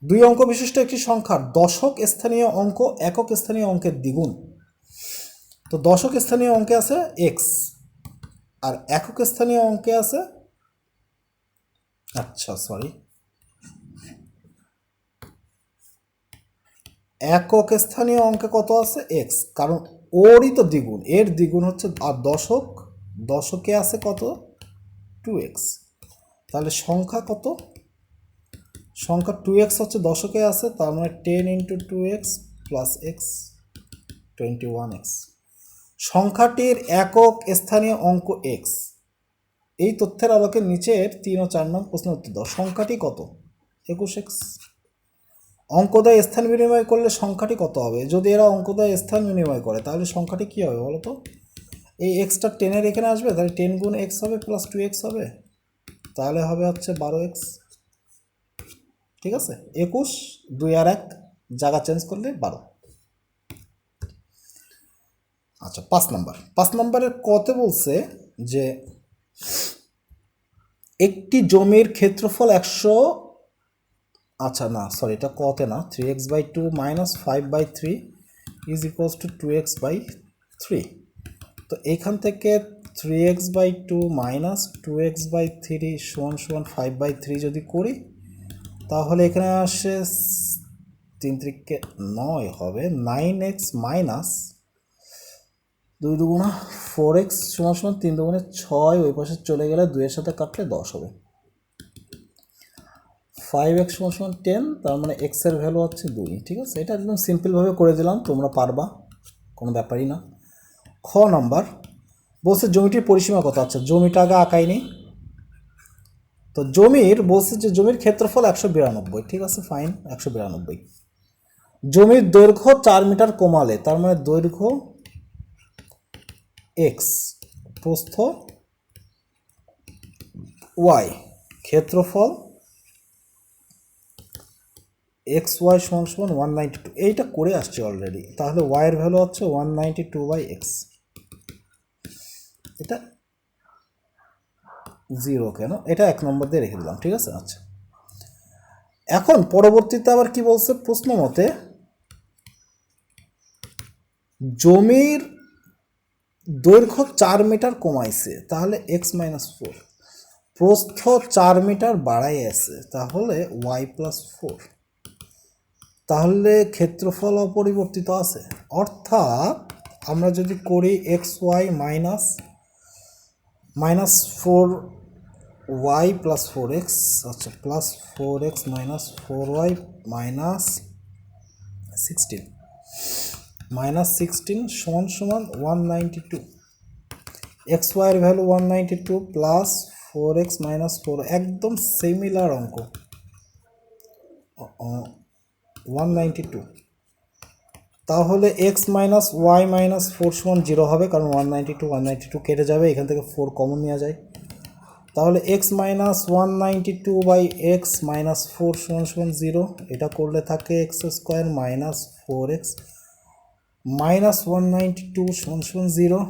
2 অঙ্ক বিশিষ্ট একটি সংখ্যার দশক স্থানীয় অঙ্ক একক স্থানীয় অঙ্কের দ্বিগুণ। তো দশক স্থানীয় অঙ্কে আছে এক্স, আর একক স্থানীয় অঙ্কে আছে, আচ্ছা সরি, একক স্থানীয় অঙ্কে কত আছে এক্স, কারণ ওরই তো দ্বিগুণ, এর দ্বিগুণ হচ্ছে, আর দশকে আছে কত 2x। তাহলে সংখ্যা কত, সংখ্যা 2x হচ্ছে দশকে আছে, তার মানে 10 × 2x + x 21x। সংখ্যাটির একক স্থানীয় অঙ্ক x। এই তথ্যের আলোকে নিচের 3 ও 4 নং প্রশ্নের উত্তর দাও। সংখ্যাটি কত 21x। অঙ্কোদয় স্থান বিনিময় করলে সংখ্যাটি কত হবে? যদি এরা অঙ্কোদয় স্থান বিনিময় করে তাহলে সংখ্যাটি কী হবে বলো তো? এই এক্সটা 10-এর এখানে আসবে, তাহলে 10 × x হবে প্লাস 2x হবে, তাহলে হবে হচ্ছে 12x, ঠিক আছে। 21, 2 আর 1 জায়গা চেঞ্জ করলে 12। আচ্ছা, 5 নম্বরের কতে বলছে যে একটি জমির ক্ষেত্রফল 100, আচ্ছা না সরি, এটা কতে না, 3x/2 - 5/3 = 2x/3। তো এইখান থেকে 3x/2 - 2x/3 = 5/3 যদি করি, তাহলে এখানে আসে 3 × 9 হবে 9x - 2 × 4x = 3 × 6, ওই পাশে চলে গেলে 2-এর সাথে কাটলে 10 হবে। 5x = 10, তার মানে x এর ভ্যালু হচ্ছে 2, ঠিক আছে। এটা একদম সিম্পলভাবে করে দিলাম, তোমরা পারবা, কোনো ব্যাপারই না। খ নাম্বার বলছে জমিটির পরিসীমা কত। আচ্ছা, জমিটা আগে আঁকাই নেই। তো জমির বলছে যে জমির ক্ষেত্রফল 192, ঠিক আছে, ফাইন, 192। জমির দৈর্ঘ্য 4 মিটার কমালে, তার মানে দৈর্ঘ্য x, প্রস্থ y, ক্ষেত্রফল xy = 192। এইটা করে আসছে অলরেডি, তাহলে y এর ভ্যালু হচ্ছে 192/x। এটা 0 কেন, এটা 1 নম্বর দিয়ে রেখে দিলাম, ঠিক আছে। আচ্ছা, এখন পরবর্তীতে আবার কি বলছে, প্রশ্ন মতে জমির দৈর্ঘ্য 4 মিটার কমাইছে, তাহলে x - 4, প্রস্থ 4 মিটার বাড়াই আছে, তাহলে y + 4, তাহলে ক্ষেত্রফল অপরিবর্তিত আছে। অর্থাৎ আমরা যদি করি xy -4y + 4x, আচ্ছা, +4x - 4y - 16 = 192। xy এর ভ্যালু 192 প্লাস 4x - 4, একদম সিমিলার অঙ্ক, 192। তাহলে x - y - 4 = 0 হবে, কারণ 192 কেটে যাবে, এখান থেকে 4 কমন নেওয়া যায়। তাহলে x - 192/x - 4 = 0, এটা করলে থাকে x² - 4x - 192 = 0।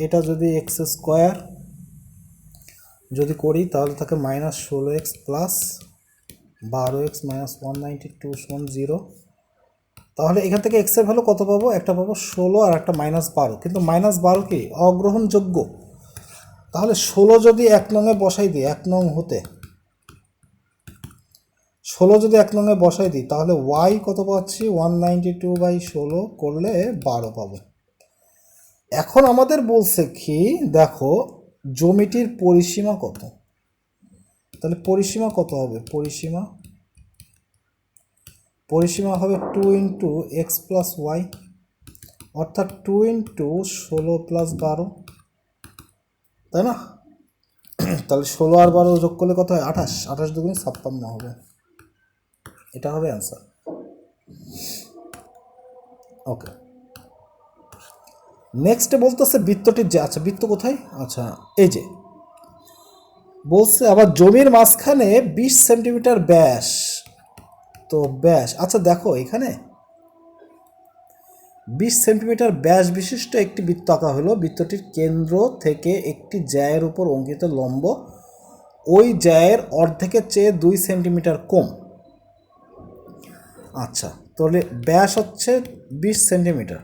এটা যদি x² যদি করি তাহলে থাকে -16x প্লাস 12x - 192 = 0। তাহলে এখান থেকে x এর ভ্যালু কত পাবো, একটা পাবো 16 আর একটা -12, কিন্তু -12 কি অগ্রহণযোগ্য, তাহলে 16 যদি 1 নংয়ে বসাই দিই, 1 নং হতে 16 যদি 1 নংয়ে বসাই দিই, তাহলে y কত পাচ্ছি, 192/16 করলে 12 পাবো। এখন আমাদের বলছে কি, দেখো জমিটির পরিসীমা কত, তাহলে পরিসীমা কত হবে, পরিসীমা হবে 2 × x + y, অর্থাৎ 2 × 16 + 12, তাই না। তাহলে 16 আর 12 যোগ করলে কত হয়, 28, 28 × 2 = 56 হবে। এটা হবে অ্যান্সার। ওকে, নেক্সটে বলতেছে বৃত্তটির যে, আচ্ছা বৃত্ত কোথায়, আচ্ছা এই যে বলছে আবার জমির মাঝখানে 20 সেন্টিমিটার ব্যাস, তো ব্যাস, আচ্ছা দেখো এখানে 20 সেন্টিমিটার ব্যাস বিশিষ্ট একটি বৃত্ত আঁকা হলো। বৃত্তটির কেন্দ্র থেকে একটি জ্যায়ের উপর অঙ্কিত লম্ব ওই জ্যায়ের অর্ধেকের চেয়ে 2 সেন্টিমিটার কম। আচ্ছা, তাহলে ব্যাস হচ্ছে 20 সেন্টিমিটার,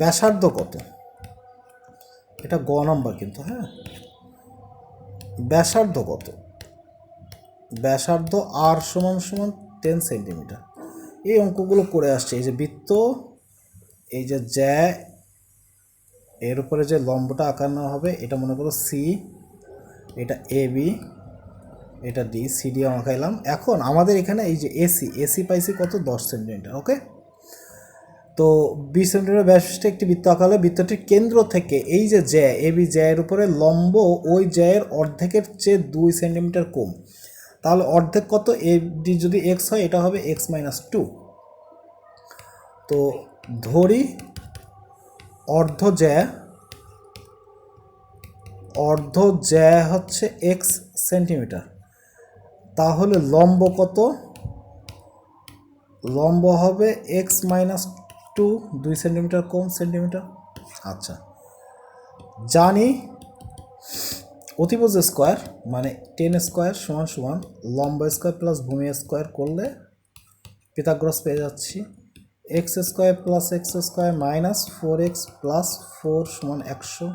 ব্যাসার্ধ কত, এটা গ নম্বর কিন্তু, হ্যাঁ ব্যাসার্ধ কত, ব্যাসার্ধ আর সমান সমান 10 সেন্টিমিটার। এই অঙ্কগুলো করে আসছে। এই যে বৃত্ত, এই যে জ্যা, এর উপরে যে লম্বটা আঁকানো হবে এটা মনে করো সি, এটা এ বি, এটা ডি, সি ডি আঁকাইলাম। এখন আমাদের এখানে এই যে এসি, এসি পাইছি কত, 10 সেন্টিমিটার। ওকে, তো 20 সেন্টিমিটার ব্যাসবিশিষ্ট একটি বৃত্ত আঁকা হলে বৃত্তটির কেন্দ্র থেকে এই যে জ্যা, এ বি জ্যায়ের উপরে লম্ব ওই জ্যায়ের অর্ধেকের চেয়ে 2 সেন্টিমিটার কম। তাহলে অর্ধেক কত, এ ডি যদি এক্স হয় এটা হবে এক্স মাইনাস 2। তো ধরি অর্ধ জ্যা হচ্ছে এক্স সেন্টিমিটার, তাহলে লম্ব কত, লম্ব হবে এক্স মাইনাস 2, 2 সেন্টিমিটার কম সেন্টিমিটার। আচ্ছা, জানি অতিভুজ স্কোয়ার মানে 10 স্কোয়ার সমান সমান লম্ব স্কোয়ার প্লাস ভূমি স্কোয়ার করলে পিথাগোরাস পেয়ে যাচ্ছি। X square plus x square minus 4x plus 4 সমান 100,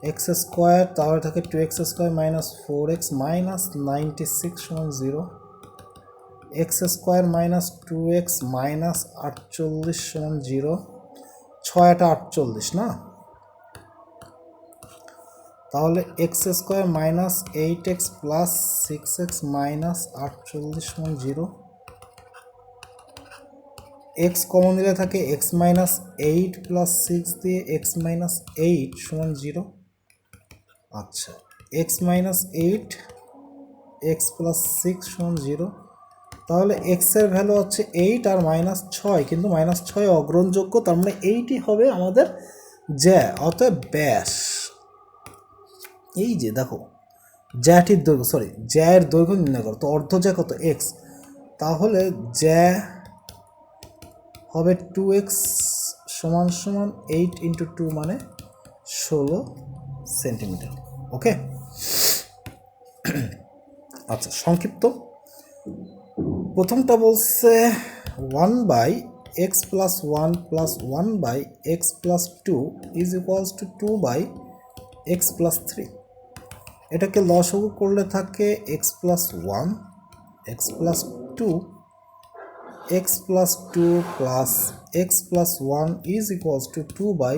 এক্স স্কোয়ার তাহলে থাকে 2x square minus 4x minus 96 সমান 0, x square minus 2x minus 48 সমান 0, 6 48 না, তাহলে x square minus 8x plus 6x minus 48 সমান 0, এক্স কমন দিলে থাকে এক্স মাইনাস 8 প্লাস 6 দিয়ে এক্স মাইনাস 8 সমান 0। আচ্ছা, এক্স মাইনাস 8 এক্স প্লাস 6 সমান 0, তাহলে এক্সের ভ্যালু হচ্ছে 8 আর মাইনাস 6, কিন্তু মাইনাস 6 অগ্রহণযোগ্য, তার মানে এইটি হবে আমাদের জ্যা, অতএব ব্যাস। এই যে দেখো জ্যাটির দৈর্ঘ্য, সরি জ্যায়ের দৈর্ঘ্য নির্ণয় করো, তো অর্ধ জ্যা কত এক্স, তাহলে জ্যা হবে 2x সমান সমান 8 ইন্টু 2 মানে 16 সেন্টিমিটার। ওকে, আচ্ছা সংক্ষিপ্ত, প্রথমটা বলছে 1 by x plus 1 plus 1 by x plus 2 is equals to 2 by x plus 3। এটাকে লসাগু করলে থাকে x plus 1 x plus 2 x plus 2 plus x plus 1 is equals to 2 by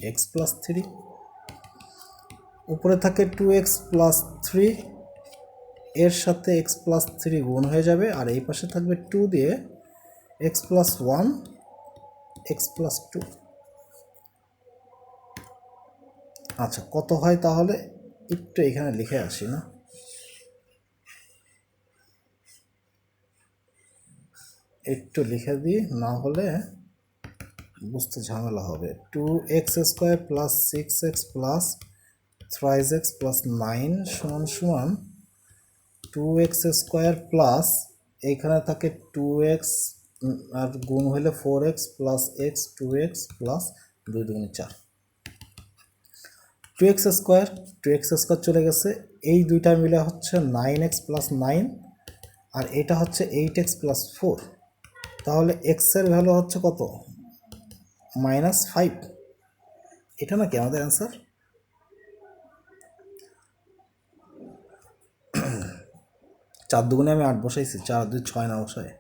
x plus 3। উপরে থাকে 2x প্লাস 3, এর সাথে এক্স প্লাস 3 গুণ হয়ে যাবে, আর এই পাশে থাকবে 2 দিয়ে এক্স প্লাস 1 এক্স প্লাস 2। আচ্ছা কত হয় তাহলে, একটু এখানে লিখে আসি না, একটু লিখে দিই, না হলে বুঝতে ঝামেলা হবে। 2x square plus 6x plus 3x plus 9 সমান সমান 2x স্কোয়ার প্লাস এইখানে থাকে 2x আর গুণ হলে 4x plus x 2x plus 2 2 4, 2x square চলে গেছে, এই দুইটা মিলে হচ্ছে 9x প্লাস 9, আর এটা হচ্ছে 8x প্লাস 4, তাহলে x এর ভ্যালু হচ্ছে কত, মাইনাস 5। এটা নাকি আমাদের অ্যান্সার? 4 দুগুণে আমি 8 বসাইছি, 4 2 6 না বসায়।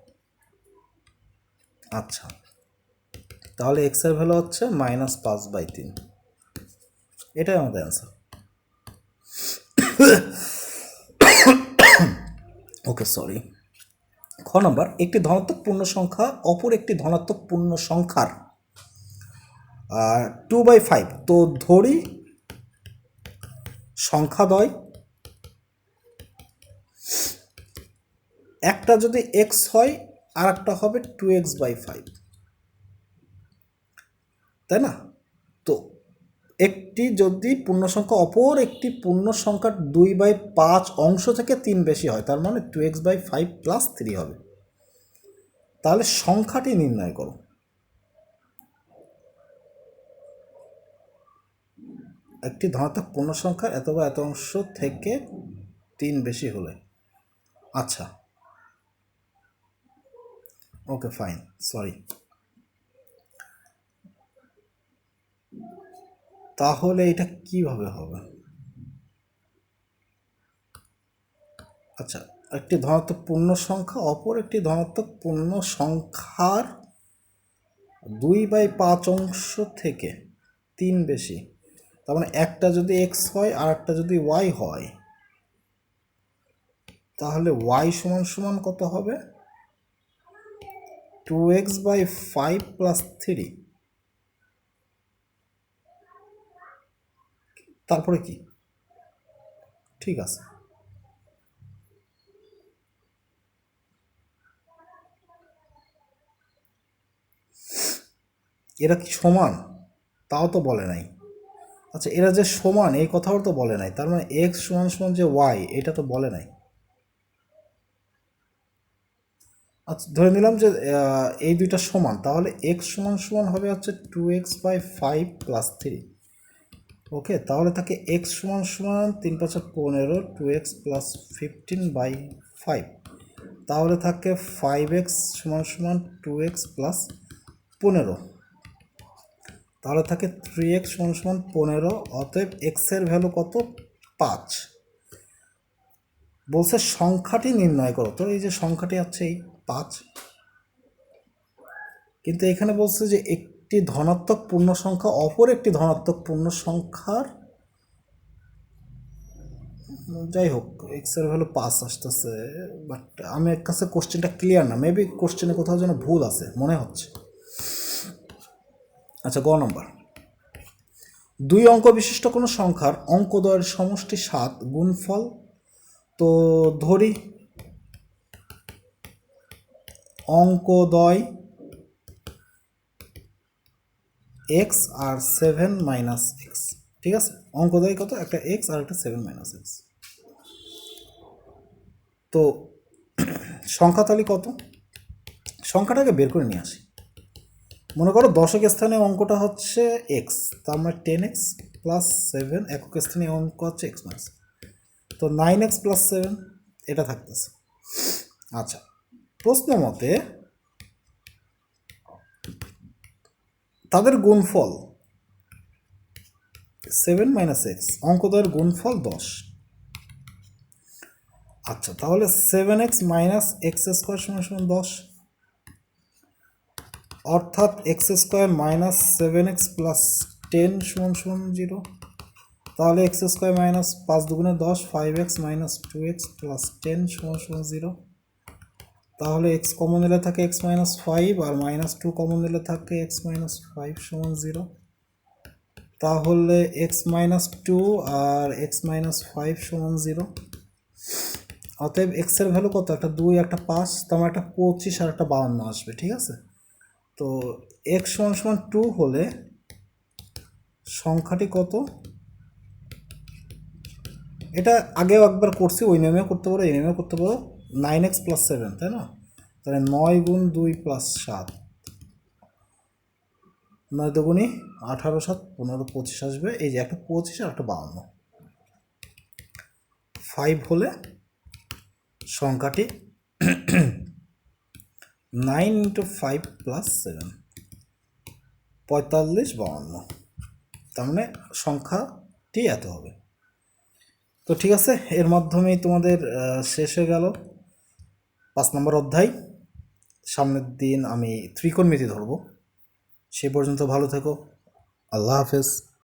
আচ্ছা, তাহলে x এর ভ্যালু হচ্ছে মাইনাস 5/3, এটাই আমাদের অ্যান্সার। ওকে সরি। খ নম্বর, একটি ধনাত্মক পূর্ণ সংখ্যা অপর একটি ধনাত্মক পূর্ণ সংখ্যার 2/5, তো ধরি সংখ্যাদ্বয় একটা যদি এক্স হয় আর একটা হবে 2x/5, তাই না? তো একটি যদি পূর্ণ সংখ্যা অপর একটি পূর্ণ সংখ্যার 2/5 অংশ থেকে 3 বেশি হয়, তার মানে 2x/5 + 3 হবে। তাহলে সংখ্যাটি নির্ণয় করো। একটি ধনাত্মক পূর্ণ সংখ্যার এত বা এত অংশ থেকে 3 বেশি হলে। আচ্ছা, ওকে ফাইন, সরি। তাহলে এটা কিভাবে হবে? আচ্ছা, একটি ধনাত্মক পূর্ণ সংখ্যা অপর একটি ধনাত্মক পূর্ণ সংখ্যার 2/5 অংশ থেকে 3 বেশি, তার মানে একটা যদি এক্স হয় আর একটা যদি ওয়াই হয়, তাহলে ওয়াই সমান সমান কত হবে? 2x/5 + 3। তারপরে কি? ঠিক আছে, এরা কি সমান? তাও তো বলে নাই। আচ্ছা, এরা যে সমান এই কথাও তো বলে নাই, তার মানে এক্স সমান সমান যে ওয়াই, এটা তো বলে নাই। আচ্ছা, ধরে নিলাম যে এই দুইটা সমান, তাহলে এক্স সমান সমান হবে হচ্ছে 2x/5 + 3। ওকে, তাহলে থাকে এক্স সমান সমান 3×5 = 15, 2x + 15/5। তাহলে থাকে 5x সমান সমান 2x + 15। তাহলে থাকে 3x সমান সমান 15। অতএব এক্সের ভ্যালু কত? 5। বলছে সংখ্যাটি নির্ণয় করো, তো এই যে সংখ্যাটি আছে এই 5, কিন্তু এখানে বলছে যে একটি ধনাত্মক পূর্ণ সংখ্যা অপর একটি ধনাত্মক পূর্ণ সংখ্যার, যাই হোক এক্সের ভ্যালু 5 আসতেছে, বাট আমার কাছে কোশ্চেনটা ক্লিয়ার না, মেবি কোশ্চেনে কোথাও যেন ভুল আছে মনে হচ্ছে। আচ্ছা, গ নম্বর, 2 অঙ্ক বিশিষ্ট কোনো সংখ্যার অঙ্কদ্বয়ের সমষ্টি 7 গুণফল। তো ধরি অঙ্কদ্বয় এক্স আর 7 - এক্স, ঠিক আছে? অঙ্কদ্বয় কত? একটা এক্স আর একটা 7 - এক্স। তো সংখ্যা তাহলে কত? সংখ্যাটাকে বের করে নিয়ে আসি। মনে করো দশক স্থানে অঙ্কটা হচ্ছে এক্স, তার মানে 10x + 7, একক স্থানীয় অঙ্ক হচ্ছে x-, তো 9x + 7 এটা থাকতেছে। আচ্ছা, প্রশ্ন মতে তাদের গুণফল 7 - এক্স, অঙ্কদ্বয়ের গুণফল 10। আচ্ছা, তাহলে 7x - x² = 10, অর্থাৎ x² - 7x + 10 = 0। তাহলে x² - 5 × 2 = 10, 5x - 2x + 10 = 0। তাহলে x কমন নিলে থাকে x - 5, আর -2 কমন নিলে থাকে x - 5 = 0। তাহলে x - 2 আর x - 5 = 0। অতএব x এর ভ্যালু কত? একটা 2, একটা 5, তার মানে একটা 25 আর একটা 52 আসবে, ঠিক আছে? তো x = 2 হলে সংখ্যাটি কত? এটা আগেও একবার করছি, ওই নিয়মেও করতে পারো, এই নিয়মেও করতে পারো। 9x + 7, তাই না? তাহলে 9 × 2 + 7, 9 × 2 = 18, 7 15, 25 আসবে। এই যে একটা 25 আর একটা 52, 5 হলে সংখ্যাটি 9 × 5 + 7, 45, 52। তার মানে সংখ্যাটি এত হবে। তো ঠিক আছে, এর মাধ্যমেই তোমাদের শেষ হয়ে গেল 5 নম্বর অধ্যায়। সামনের দিন আমি ত্রিকোণমিতি ধরব। সে পর্যন্ত ভালো থেকো। আল্লাহ হাফেজ।